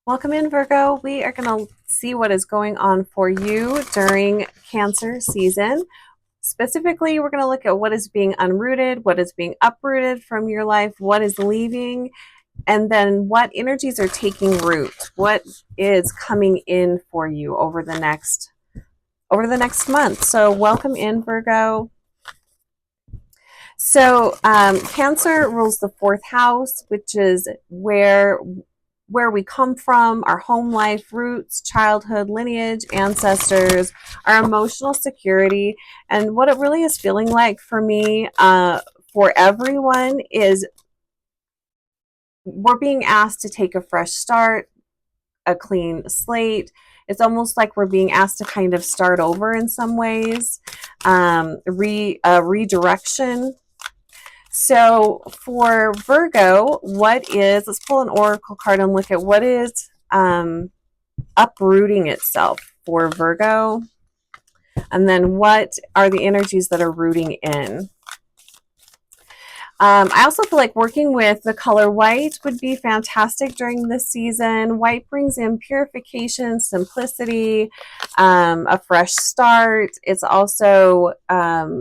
Welcome in, Virgo. We are going to see what is going on for you during Cancer season. Specifically, we're going to look at what is being unrooted, what is being uprooted from your life, what is leaving, and then what energies are taking root. What is coming in for you over the next month. So, welcome in, Virgo. So, Cancer rules the fourth house, which is where we come from, our home life, roots, childhood, lineage, ancestors, our emotional security. And what it really is feeling like for me, for everyone, is we're being asked to take a fresh start, a clean slate. It's almost like we're being asked to kind of start over in some ways, redirection. So for Virgo, let's pull an oracle card and look at what is uprooting itself for Virgo, and then what are the energies that are rooting in. I also feel like working with the color white would be fantastic during this season. White brings in purification, simplicity, a fresh start. It's also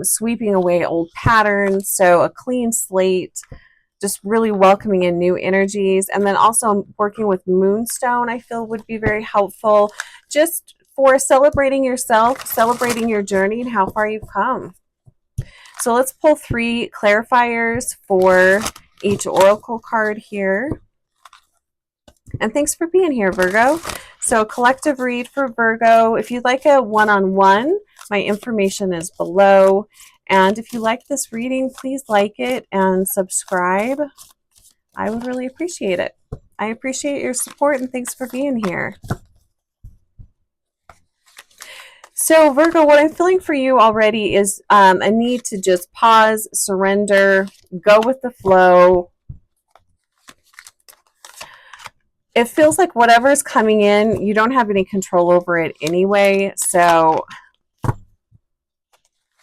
sweeping away old patterns, so a clean slate, just really welcoming in new energies. And then also working with Moonstone, I feel would be very helpful just for celebrating yourself, celebrating your journey and how far you've come. So let's pull 3 clarifiers for each oracle card here. And thanks for being here, Virgo. So a collective read for Virgo. If you'd like a one-on-one, my information is below. And if you like this reading, please like it and subscribe. I would really appreciate it. I appreciate your support and thanks for being here. So Virgo, what I'm feeling for you already is a need to just pause, surrender, go with the flow. It feels like whatever's coming in, you don't have any control over it anyway. So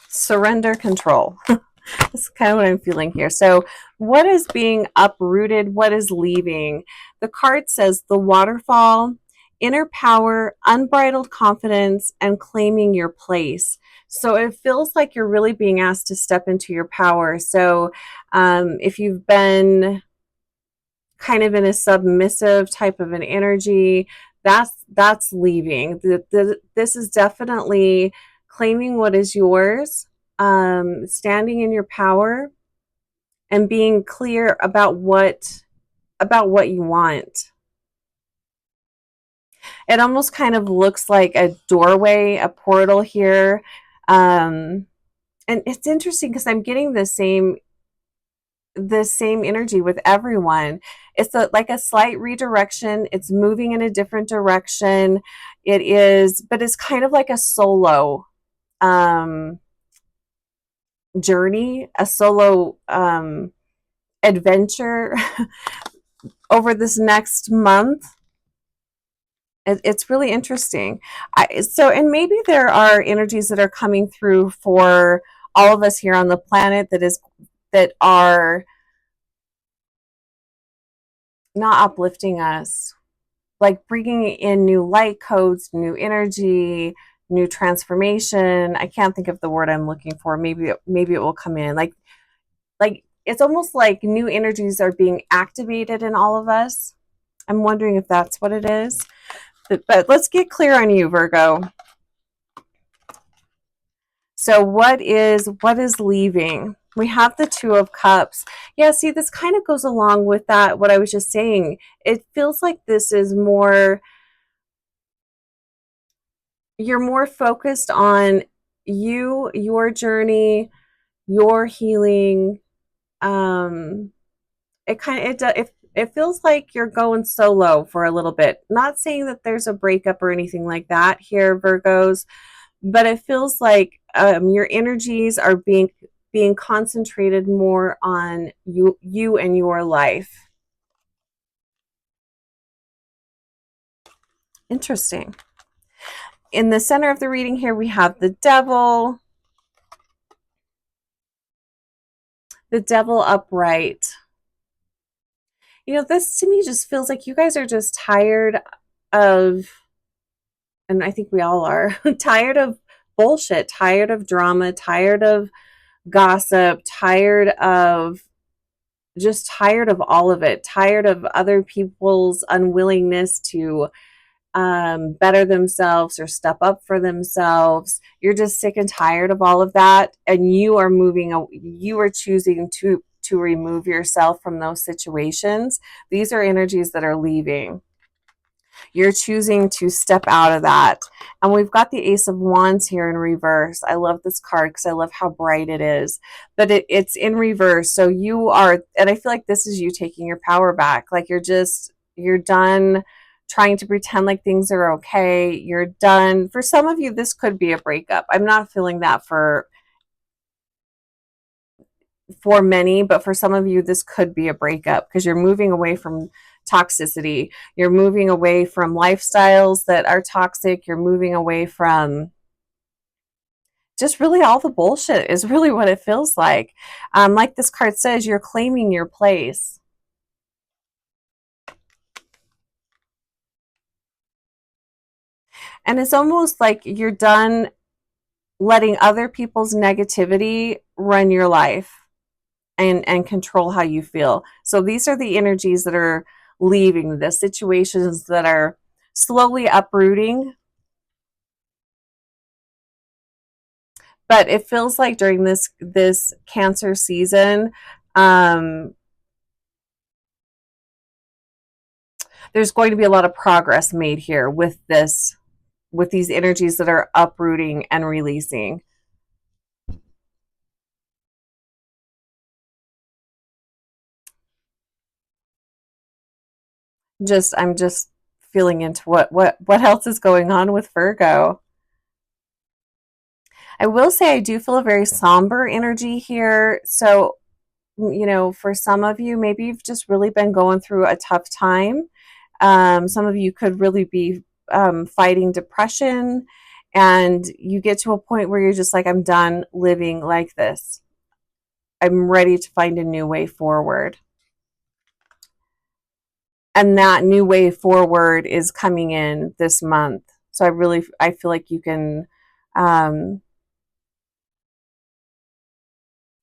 surrender control. That's kind of what I'm feeling here. So what is being uprooted? What is leaving? The card says the waterfall, inner power, unbridled confidence, and claiming your place. So it feels like you're really being asked to step into your power. So if you've been kind of in a submissive type of an energy, that's leaving. This is definitely claiming what is yours, standing in your power, and being clear about what you want. It almost kind of looks like a doorway, a portal here. And it's interesting because I'm getting the same energy with everyone. It's like a slight redirection. It's moving in a different direction. But it's kind of like a solo journey, a solo adventure over this next month. It's really interesting. And maybe there are energies that are coming through for all of us here on the planet that are not uplifting us, like bringing in new light codes, new energy, new transformation. I can't think of the word I'm looking for. Maybe it will come in. Like it's almost like new energies are being activated in all of us. I'm wondering if that's what it is. But let's get clear on you, Virgo. So what is leaving? We have the 2 of Cups. Yeah, see, this kind of goes along with that, what I was just saying. It feels like this is more, you're more focused on you, your journey, your healing. It feels like you're going solo for a little bit. Not saying that there's a breakup or anything like that here, Virgos, but it feels like your energies are being concentrated more on you and your life. Interesting. In the center of the reading here, we have the Devil upright. This to me just feels like you guys are just tired of, and I think we all are, tired of bullshit, tired of drama, tired of gossip, tired of all of it, tired of other people's unwillingness to better themselves or step up for themselves. You're just sick and tired of all of that, and you are choosing to remove yourself from those situations. These are energies that are leaving. You're choosing to step out of that. And we've got the Ace of Wands here in reverse. I love this card because I love how bright it is. But it's in reverse. So you are, and I feel like this is you taking your power back. Like you're done trying to pretend like things are okay. You're done. For some of you, this could be a breakup. I'm not feeling that for many, but for some of you, this could be a breakup because you're moving away from toxicity. You're moving away from lifestyles that are toxic. You're moving away from just really all the bullshit is really what it feels like. Like this card says, you're claiming your place. And it's almost like you're done letting other people's negativity run your life and control how you feel. So these are the energies that are leaving, the situations that are slowly uprooting. But it feels like during this Cancer season, there's going to be a lot of progress made here with these energies that are uprooting and releasing. I'm just feeling into what else is going on with Virgo. I will say I do feel a very somber energy here. So, for some of you, maybe you've just really been going through a tough time. Some of you could really be fighting depression, and you get to a point where you're just like, I'm done living like this. I'm ready to find a new way forward. And that new way forward is coming in this month. So I feel like um,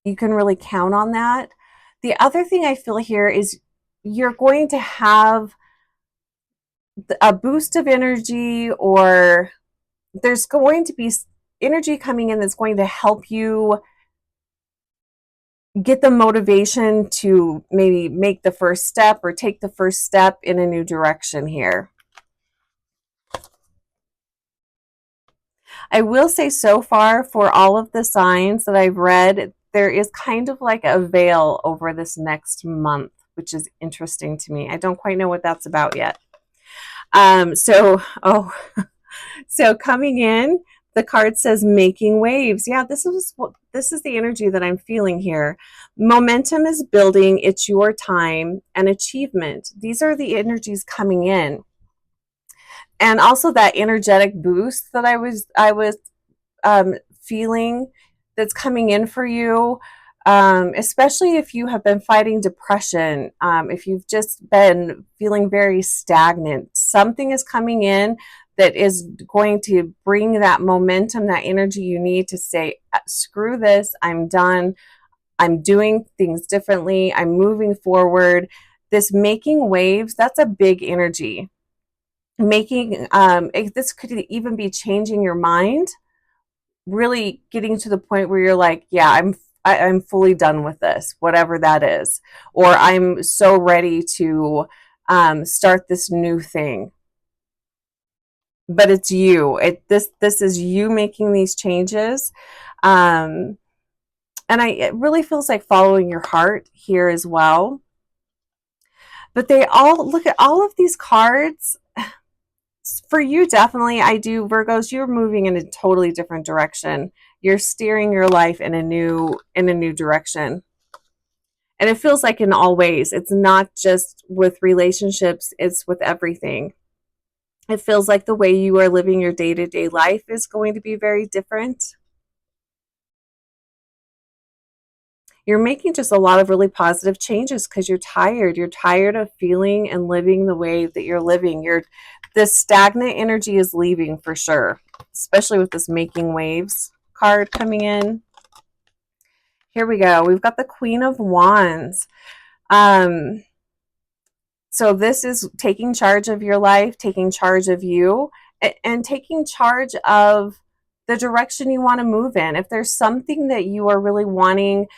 you can really count on that. The other thing I feel here is you're going to have a boost of energy, or there's going to be energy coming in that's going to help you get the motivation to maybe make the first step or take the first step in a new direction here. I will say so far for all of the signs that I've read, there is kind of like a veil over this next month, which is interesting to me. I don't quite know what that's about yet. So coming in, the card says making waves. Yeah, this is the energy that I'm feeling here. Momentum is building. It's your time, and achievement. These are the energies coming in. And also that energetic boost that I was feeling that's coming in for you, especially if you have been fighting depression, if you've just been feeling very stagnant, something is coming in that is going to bring that momentum, that energy you need to say, screw this, I'm done, I'm doing things differently, I'm moving forward. This making waves, that's a big energy. This could even be changing your mind, really getting to the point where you're like, yeah, I'm fully done with this, whatever that is, or I'm so ready to start this new thing. But it's you. This is you making these changes, and it really feels like following your heart here as well. But they all look at all of these cards. For you, definitely, I do, Virgos, you're moving in a totally different direction. You're steering your life in a new direction. And it feels like in all ways. It's not just with relationships, it's with everything. It feels like the way you are living your day-to-day life is going to be very different. You're making just a lot of really positive changes because you're tired. You're tired of feeling and living the way that you're living. This stagnant energy is leaving for sure, especially with this making waves card coming in. Here we go. We've got the Queen of Wands. So this is taking charge of your life, taking charge of you, and taking charge of the direction you want to move in. If there's something that you are really wanting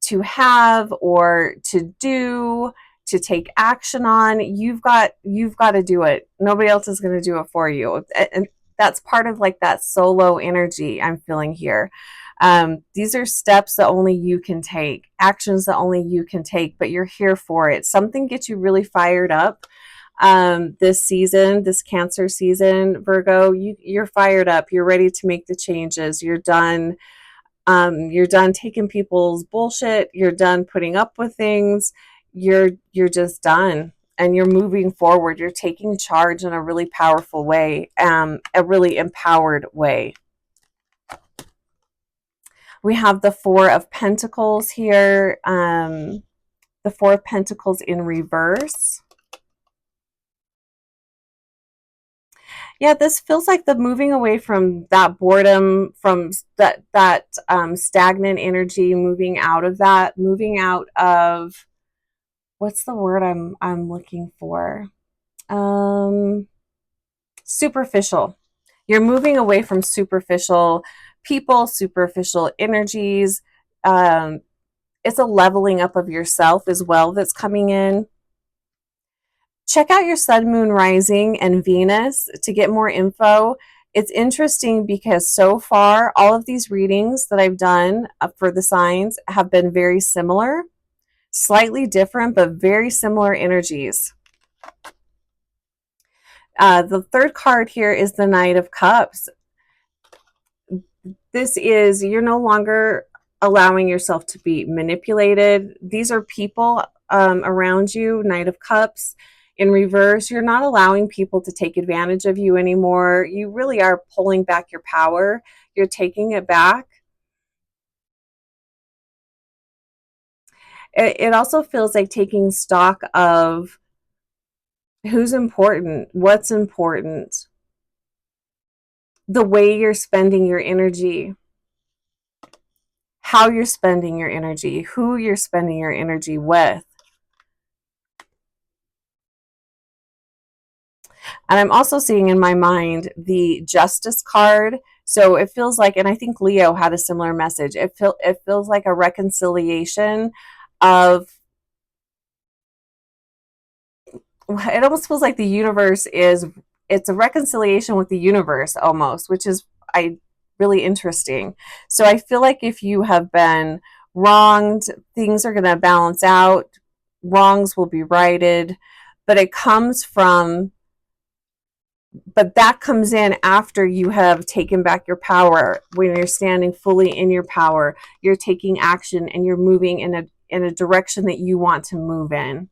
to have or to do, to take action on, you've got to do it. Nobody else is going to do it for you. And that's part of like that solo energy I'm feeling here. These are steps that only you can take, actions that only you can take, but you're here for it. Something gets you really fired up this season, this Cancer season, Virgo. You're fired up. You're ready to make the changes. You're done. You're done taking people's bullshit. You're done putting up with things. You're just done, and you're moving forward. You're taking charge in a really powerful way, a really empowered way. We have the Four of Pentacles here, the Four of Pentacles in reverse. Yeah, this feels like the moving away from that boredom, from that stagnant energy, moving out of that, moving out of, what's the word I'm looking for? Superficial. You're moving away from superficial people, superficial energies. It's a leveling up of yourself as well that's coming in. Check out your sun, moon, rising, and Venus to get more info. It's interesting because so far, all of these readings that I've done for the signs have been very similar, slightly different, but very similar energies. The third card here is the Knight of Cups. This is, you're no longer allowing yourself to be manipulated. These are people around you, Knight of Cups. In reverse, you're not allowing people to take advantage of you anymore. You really are pulling back your power. You're taking it back. It also feels like taking stock of who's important, what's important, the way you're spending your energy, how you're spending your energy, who you're spending your energy with. And I'm also seeing in my mind the Justice card. So it feels like, and I think Leo had a similar message, it feels like a reconciliation of, it almost feels like the universe is, it's a reconciliation with the universe almost, which is really interesting. So I feel like if you have been wronged, things are going to balance out, wrongs will be righted, but it comes from, but that comes in after you have taken back your power. When you're standing fully in your power, you're taking action and you're moving in a direction that you want to move in.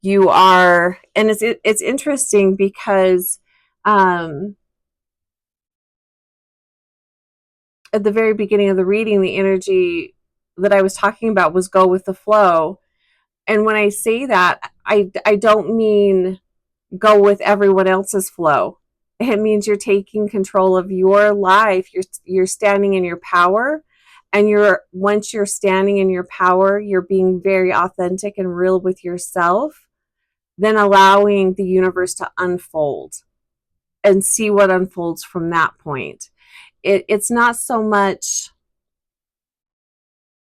You are, and it's interesting because at the very beginning of the reading, the energy that I was talking about was go with the flow. And when I say that, I don't mean go with everyone else's flow. It means you're taking control of your life. You're standing in your power, and once you're standing in your power, you're being very authentic and real with yourself, then allowing the universe to unfold and see what unfolds from that point. It's not so much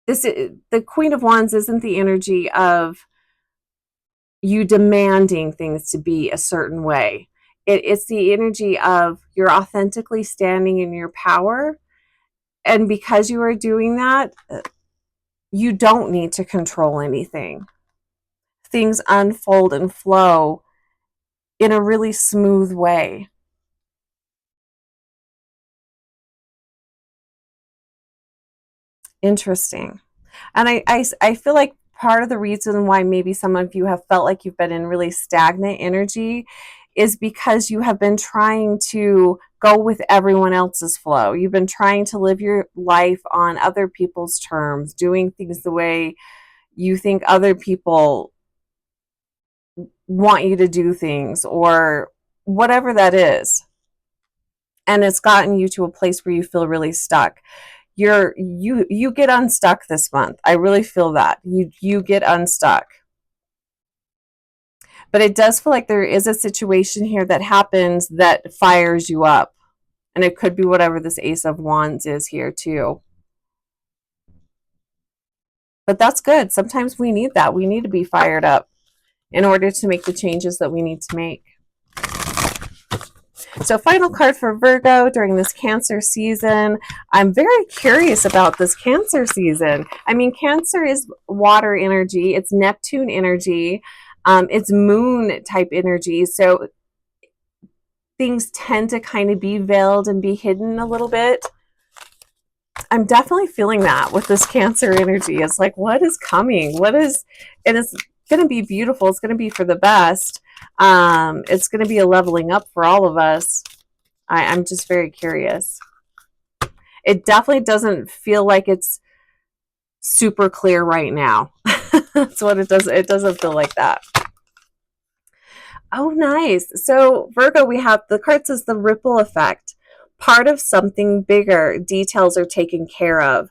the Queen of Wands isn't the energy of you demanding things to be a certain way. It's the energy of you're authentically standing in your power. And because you are doing that, you don't need to control anything. Things unfold and flow in a really smooth way. Interesting. And I feel like part of the reason why maybe some of you have felt like you've been in really stagnant energy is because you have been trying to go with everyone else's flow. You've been trying to live your life on other people's terms, doing things the way you think other people want you to do things, or whatever that is. And it's gotten you to a place where you feel really stuck. You get unstuck this month. I really feel that. You get unstuck. But it does feel like there is a situation here that happens that fires you up. And it could be whatever this Ace of Wands is here too. But that's good. Sometimes we need that. We need to be fired up in order to make the changes that we need to make. So final card for Virgo during this Cancer season. I'm very curious about this Cancer season. I mean, Cancer is water energy. It's Neptune energy. It's moon type energy. So things tend to kind of be veiled and be hidden a little bit. I'm definitely feeling that with this Cancer energy. It's like, what is coming? And it's going to be beautiful. It's going to be for the best. It's going to be a leveling up for all of us. I'm just very curious. It definitely doesn't feel like it's super clear right now. That's what it does. It doesn't feel like that. Oh, nice. So Virgo, we have the card says the ripple effect. Part of something bigger. Details are taken care of.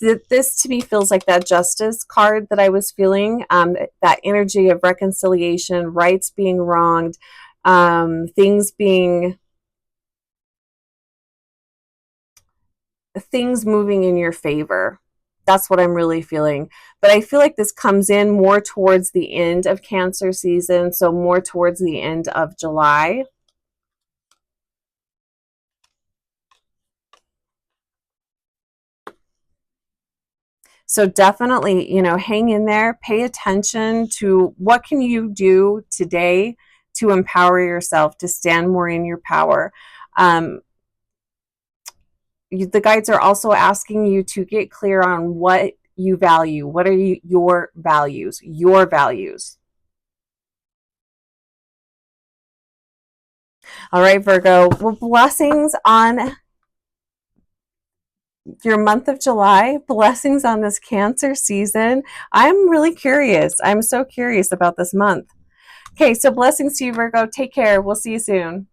This to me feels like that justice card that I was feeling, that energy of reconciliation, rights being wronged, things moving in your favor. That's what I'm really feeling. But I feel like this comes in more towards the end of Cancer season, so more towards the end of July. So definitely, hang in there, pay attention to what can you do today to empower yourself, to stand more in your power. The guides are also asking you to get clear on what you value. What are your values? Your values. All right, Virgo. Well, blessings on your month of July. Blessings on this Cancer season. I'm really curious. I'm so curious about this month. Okay, so blessings to you, Virgo. Take care. We'll see you soon.